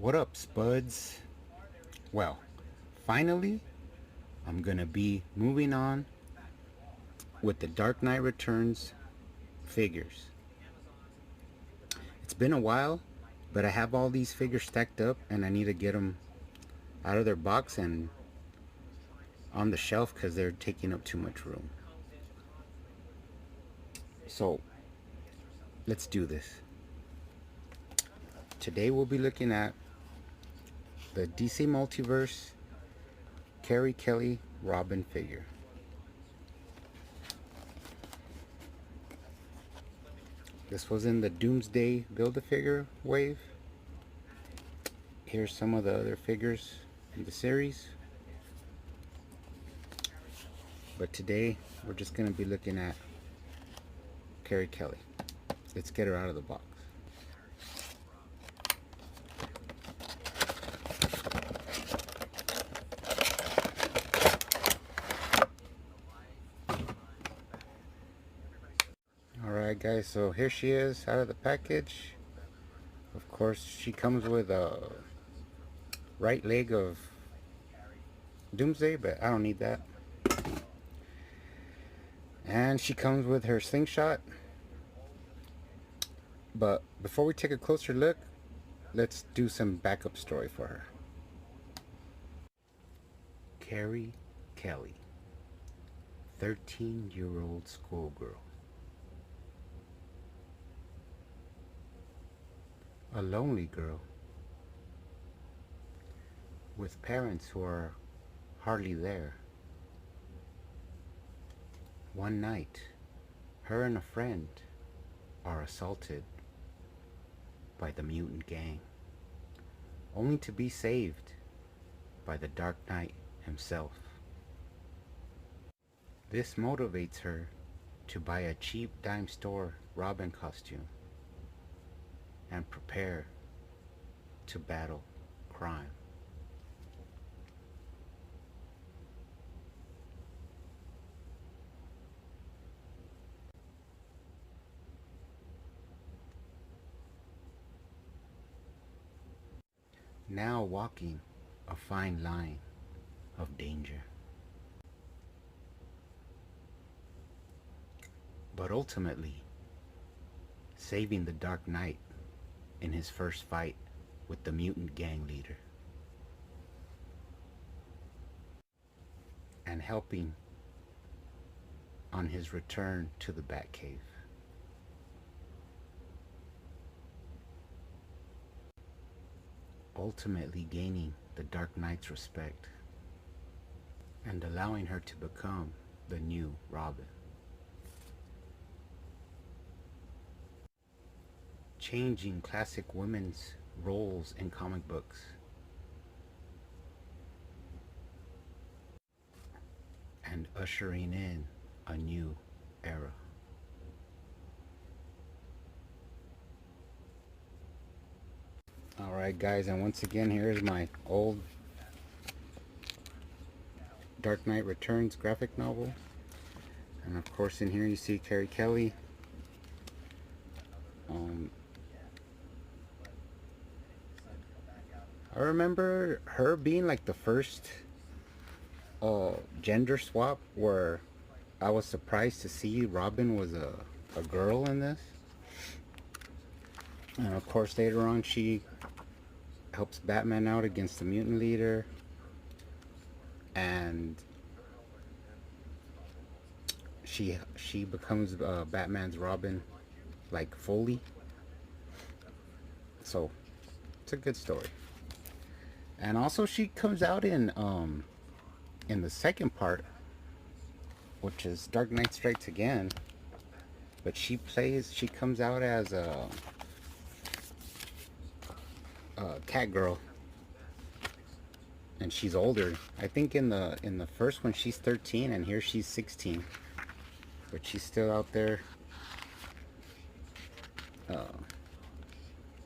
What up, Spuds? Well, finally, I'm gonna be moving on with the Dark Knight Returns figures. It's been a while, but I have all these figures stacked up and I need to get them out of their box and on the shelf because they're taking up too much room. So, let's do this. Today we'll be looking at the DC Multiverse Carrie Kelley Robin figure. This was in the Doomsday Build-A-Figure wave. Here's some of the other figures in the series. But today we're just going to be looking at Carrie Kelley. Let's get her out of the box. Alright guys, so here she is out of the package. Of course she comes with a right leg of Doomsday, but I don't need that. And she comes with her slingshot. But before we take a closer look, let's do some backup story for her. Carrie Kelley, 13-year-old schoolgirl. A lonely girl with parents who are hardly there. One night, her and a friend are assaulted by the Mutant gang, only to be saved by the Dark Knight himself. This motivates her to buy a cheap dime store Robin costume and prepare to battle crime. Now walking a fine line of danger. But ultimately, saving the Dark Knight in his first fight with the Mutant gang leader. And helping on his return to the Batcave. Ultimately gaining the Dark Knight's respect and allowing her to become the new Robin. Changing classic women's roles in comic books. And ushering in a new era. Alright guys, and once again here's my old Dark Knight Returns graphic novel. And of course in here you see Carrie Kelley. I remember her being like the first gender swap where I was surprised to see Robin was a girl in this. And of course later on she helps Batman out against the mutant leader, and she becomes Batman's Robin, like fully. So it's a good story. And also she comes out in the second part, which is Dark Knight Strikes Again, but she comes out as a Catgirl, and she's older. I think in the first one she's 13 and here she's 16, but she's still out there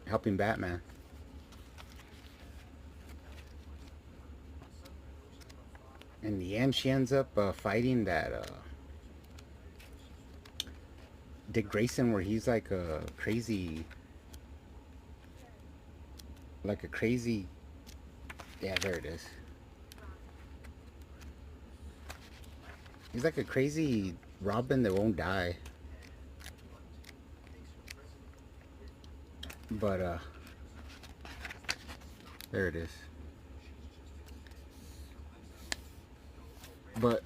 helping Batman. In the end she ends up fighting that Dick Grayson, where he's like a crazy like a crazy, yeah, there it is. He's like a crazy Robin that won't die. But there it is. But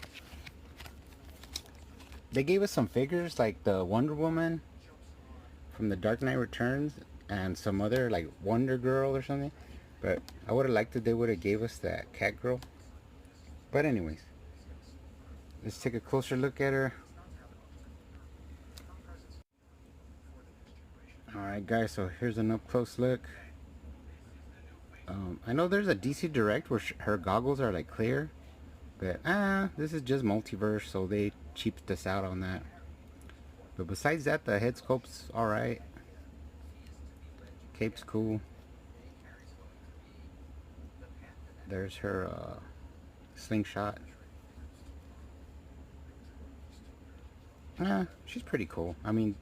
they gave us some figures like the Wonder Woman from the Dark Knight Returns and some other like Wonder Girl or something. But I would have liked that they would have gave us that Cat Girl. But anyways, let's take a closer look at her. Alright guys, so here's an up close look. I know there's a DC Direct where her goggles are like clear, but this is just Multiverse, so they cheaped us out on that. But besides that, the head sculpt's alright. Cape's cool. There's her slingshot. She's pretty cool. I mean,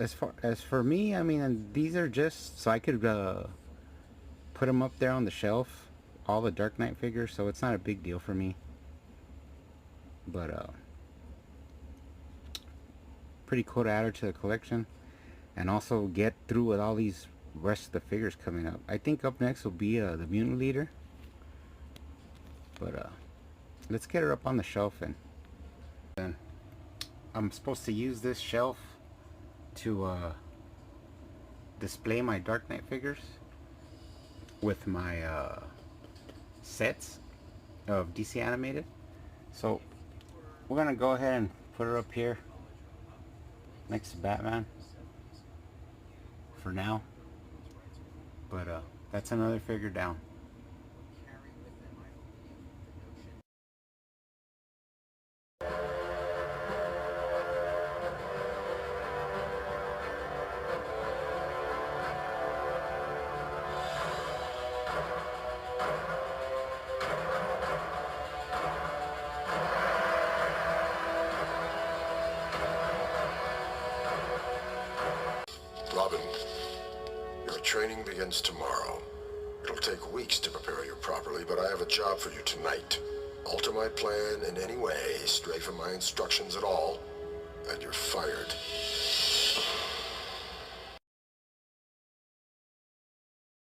as for me, I mean, these are just so I could put them up there on the shelf, all the Dark Knight figures, so it's not a big deal for me. But pretty cool to add her to the collection, and also get through with all these rest of the figures coming up. I think up next will be the Mutant Leader. But let's get her up on the shelf, and then I'm supposed to use this shelf to display my Dark Knight figures with my sets of DC Animated. So we're gonna go ahead and put her up here next to Batman for now. But that's another figure down. Robin, your training begins tomorrow. It'll take weeks to prepare you properly, but I have a job for you tonight. Alter my plan in any way, stray from my instructions at all, and you're fired.